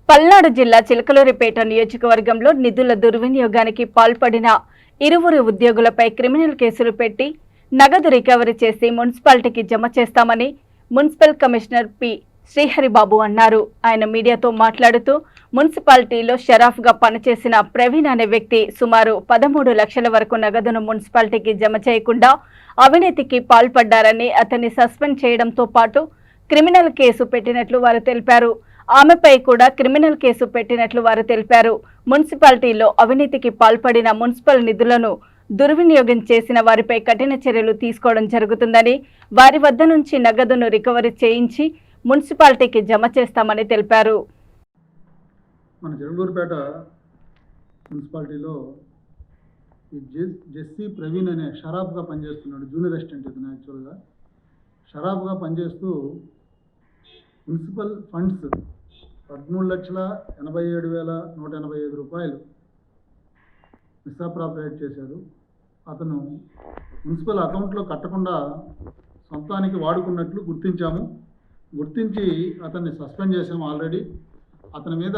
పల్నాడు జిల్లా చిలకలూరిపేట నియోజకవర్గంలో నిధుల దుర్వినియోగానికి పాల్పడిన ఇరువురు ఉద్యోగులపై క్రిమినల్ కేసులు పెట్టి నగదు రికవరీ చేసి మున్సిపాలిటీకి జమ చేస్తామని మున్సిపల్ కమిషనర్ పి శ్రీహరిబాబు అన్నారు. ఆయన మీడియాతో మాట్లాడుతూ మున్సిపాలిటీలో షరాఫ్గా పనిచేసిన ప్రవీణ్ అనే వ్యక్తి సుమారు 13 లక్షల వరకు నగదును మున్సిపాలిటీకి జమ చేయకుండా అవినీతికి పాల్పడ్డారని అతన్ని సస్పెండ్ చేయడంతో పాటు క్రిమినల్ కేసు పెట్టినట్లు వారు తెలిపారు. ఆమెపై కూడా క్రిమినల్ కేసు పెట్టినట్లు వారు తెలిపారు. మున్సిపాలిటీలో అవినీతికి పాల్పడిన మున్సిపల్ నిధులను దుర్వినియోగం చేసిన వారిపై కఠిన చర్యలు తీసుకోవడం జరుగుతుందని, వారి వద్ద నుంచి నగదును రికవరీ చేయించి మున్సిపాలిటీకి జమ చేస్తామని తెలిపారు. మన చిలకలూరిపేట మున్సిపాలిటీలో ఈ జెస్సీ ప్రవీణ్ అనే షరాబ్గా పనిచేస్తున్నాడు. జూనియర్ అసిస్టెంట్ ఇతను. యాక్చువల్గా షరాబ్గా పనిచేస్తూ మున్సిపల్ ఫండ్స్ 13,87,185 రూపాయలు మిస్అప్రాప్రియేట్ చేశారు. అతను మున్సిపల్ అకౌంట్లో కట్టకుండా సొంతానికి వాడుకున్నట్లు గుర్తించి అతన్ని సస్పెండ్ చేశాము ఆల్రెడీ. అతని మీద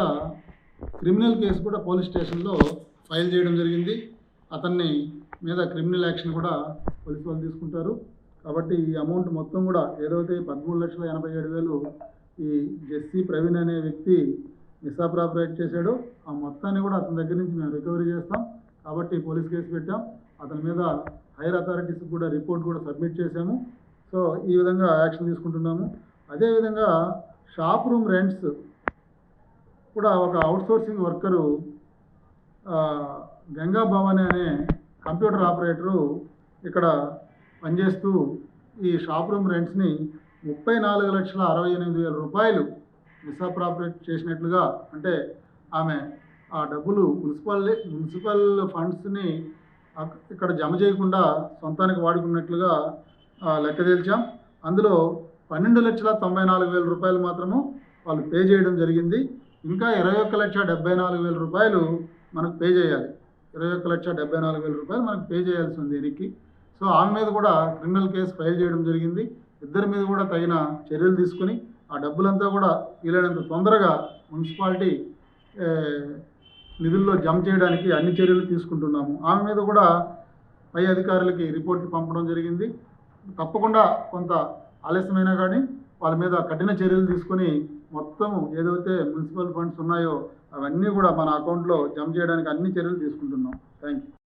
క్రిమినల్ కేసు కూడా పోలీస్ స్టేషన్లో ఫైల్ చేయడం జరిగింది. అతన్ని మీద క్రిమినల్ యాక్షన్ కూడా పోలీసు వాళ్ళు తీసుకుంటారు. కాబట్టి ఈ అమౌంట్ మొత్తం కూడా ఏదైతే 13,87,000 ఈ జెస్సీ ప్రవీణ్ అనే వ్యక్తి మిస్అప్రాప్రియేట్ చేశాడో ఆ మొత్తాన్ని కూడా అతని దగ్గర నుంచి మేము రికవరీ చేస్తాం. కాబట్టి పోలీస్ కేసు పెట్టాం. అతని మీద హైయర్ అథారిటీస్కి కూడా రిపోర్ట్ కూడా సబ్మిట్ చేశాము. సో ఈ విధంగా యాక్షన్ తీసుకుంటున్నాము. అదేవిధంగా షాప్ రూమ్ రెంట్స్ కూడా ఒక అవుట్సోర్సింగ్ వర్కరు గంగా భవాని అనే కంప్యూటర్ ఆపరేటరు ఇక్కడ పనిచేస్తూ ఈ షాప్ రూమ్ రెంట్స్ని 34,68,000 రూపాయలు మిస్అప్రాప్రియేట్ చేసినట్లుగా, అంటే ఆమె ఆ డబ్బులు మున్సిపల్ ఫండ్స్ని ఇక్కడ జమ చేయకుండా సొంతానికి వాడుకున్నట్లుగా లెక్క తేల్చాం. అందులో 12,94,000 రూపాయలు మాత్రము వాళ్ళు పే చేయడం జరిగింది. ఇంకా 21,74,000 రూపాయలు మనకు పే చేయాలి. 21,74,000 రూపాయలు మనకు పే చేయాల్సి ఉంది వెనక్కి. సో ఆమె మీద కూడా క్రిమినల్ కేసు ఫైల్ చేయడం జరిగింది. ఇద్దరి మీద కూడా తగిన చర్యలు తీసుకుని ఆ డబ్బులంతా కూడా వీలైనంత తొందరగా మున్సిపాలిటీ నిధుల్లో జమ చేయడానికి అన్ని చర్యలు తీసుకుంటున్నాము. ఆమె మీద కూడా పై అధికారులకి రిపోర్ట్లు పంపడం జరిగింది. తప్పకుండా కొంత ఆలస్యమైనా కానీ వాళ్ళ మీద కఠిన చర్యలు తీసుకొని మొత్తం ఏదైతే మున్సిపల్ ఫండ్స్ ఉన్నాయో అవన్నీ కూడా మన అకౌంట్లో జమ చేయడానికి అన్ని చర్యలు తీసుకుంటున్నాం. Thank you.